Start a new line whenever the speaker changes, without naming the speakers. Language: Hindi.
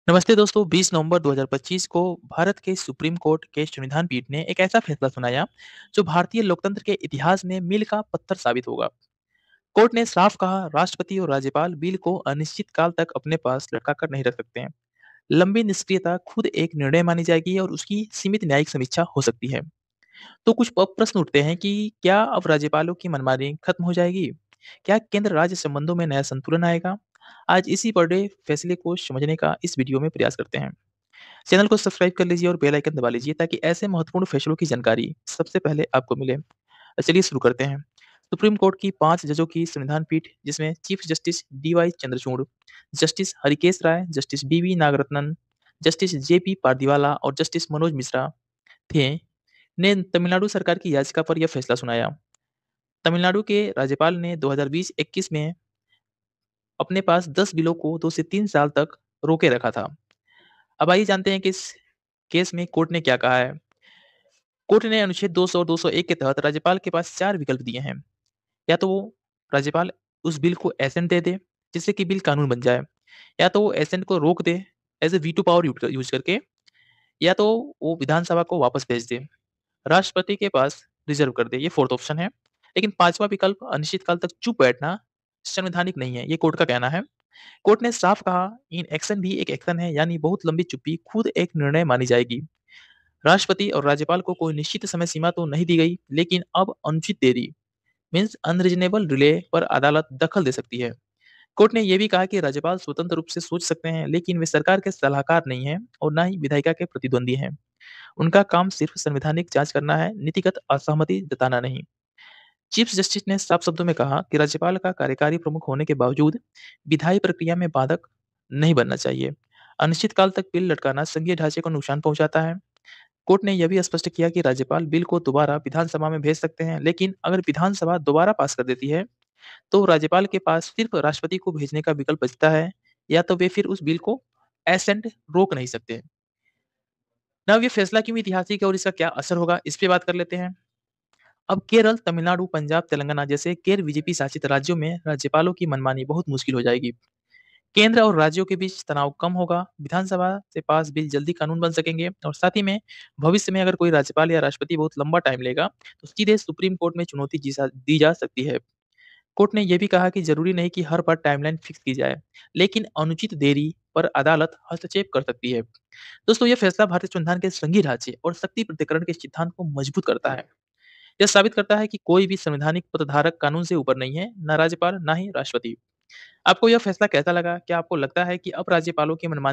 नमस्ते दोस्तों। 20 नवंबर 2025 को भारत के सुप्रीम कोर्ट के संविधान पीठ ने एक ऐसा फैसला सुनाया जो भारतीय लोकतंत्र के इतिहास में मील का पत्थर साबित होगा। कोर्ट ने साफ कहा, राष्ट्रपति और राज्यपाल बिल को अनिश्चित काल तक अपने पास लटका कर नहीं रख सकते हैं। लंबी निष्क्रियता खुद एक निर्णय मानी जाएगी और उसकी सीमित न्यायिक समीक्षा हो सकती है। तो कुछ प्रश्न उठते हैं कि क्या अब राज्यपालों की मनमानी खत्म हो जाएगी? क्या केंद्र राज्य संबंधों में नया संतुलन आएगा? आज इसी बड़े फैसले को समझने का इस वीडियो में प्रयास करते हैं। चैनल को सब्सक्राइब कर लीजिए और बेल आइकन दबा लीजिए ताकि ऐसे महत्वपूर्ण फैसलों की जानकारी सबसे पहले आपको मिले। चलिए शुरू करते हैं। सुप्रीम कोर्ट की 5 जजों की संविधान पीठ, जिसमें chief justice DY Chandrachud, justice Hrishikesh Roy, justice BV Nagarathna, justice JP Pardiwala और जस्टिस मनोज मिश्रा थे, ने तमिलनाडु सरकार की याचिका पर यह फैसला सुनाया। तमिलनाडु के राज्यपाल ने 2020-21 में अपने पास 10 बिलों को 2 से 3 साल तक रोके रखा था। अब आइए जानते हैं कि इस केस में कोर्ट ने क्या कहा है। कोर्ट ने अनुच्छेद 200 और 201 के तहत राज्यपाल के पास 4 विकल्प दिए हैं। या तो वो राज्यपाल उस बिल को एसेंट दे दे, जिससे कि बिल कानून बन जाए, या तो वो एसेंट को रोक दे as a veto power use करके, या तो वो विधानसभा को वापस भेज दे, राष्ट्रपति के पास रिज़र्व कर दे। ये 4th ऑप्शन है। लेकिन 5वां विकल्प अनिश्चितकाल तक चुप बैठना संवैधानिक नहीं है, ये कोर्ट का कहना है। कोर्ट ने साफ कहा, इन एक्शन भी एक एक्शन है, यानी बहुत लंबी चुप्पी खुद एक निर्णय मानी जाएगी। राष्ट्रपति और राज्यपाल को कोई निश्चित समय सीमा तो नहीं दी गई, लेकिन अब अनुचित देरी मीन्स अनरीजनेबल डिले पर अदालत दखल दे सकती है। कोर्ट ने यह भी कहा कि राज्यपाल स्वतंत्र रूप से सोच सकते हैं, लेकिन वे सरकार के सलाहकार नहीं हैं और न ही विधायिका के प्रतिद्वंदी हैं। उनका काम सिर्फ संवैधानिक जांच करना है, नीतिगत असहमति जताना नहीं। चीफ जस्टिस ने साफ शब्दों में कहा कि राज्यपाल का कार्यकारी प्रमुख होने के बावजूद विधायी प्रक्रिया में बाधक नहीं बनना चाहिए। अनिश्चितकाल तक बिल लटकाना संघीय ढांचे को नुकसान पहुंचाता है। कोर्ट ने यह भी स्पष्ट किया कि राज्यपाल बिल को दोबारा विधानसभा में भेज सकते हैं, लेकिन अगर विधानसभा दोबारा पास कर देती है, तो राज्यपाल के पास सिर्फ राष्ट्रपति को भेजने का विकल्प बचता है, या तो वे फिर उस बिल को एसेंट रोक नहीं सकते। ना ये फैसला क्यों ऐतिहासिक है और इसका क्या असर होगा, इस पे बात कर लेते हैं। अब केरल, तमिलनाडु, पंजाब, तेलंगाना जैसे गैर बीजेपी शासित राज्यों में राज्यपालों की मनमानी बहुत मुश्किल हो जाएगी। केंद्र और राज्यों के बीच तनाव कम होगा, विधानसभा से पास बिल जल्दी कानून बन सकेंगे और साथ ही में भविष्य में अगर कोई राज्यपाल या राष्ट्रपति बहुत लंबा टाइम लेगा, तो सीधे सुप्रीम कोर्ट में चुनौती दी जा सकती है। कोर्ट ने यह भी कहा कि जरूरी नहीं कि हर बार टाइमलाइन फिक्स की जाए, लेकिन अनुचित देरी पर अदालत हस्तक्षेप कर सकती है। दोस्तों, यह फैसला भारतीय संविधान के संघीय ढांचे और शक्ति प्रतिकरण के सिद्धांत को मजबूत करता है। यह साबित करता है कि कोई भी संवैधानिक पदधारक कानून से ऊपर नहीं है, ना राज्यपाल ना ही राष्ट्रपति। आपको यह फैसला कैसा लगा? क्या आपको लगता है कि अब राज्यपालों की मनमानी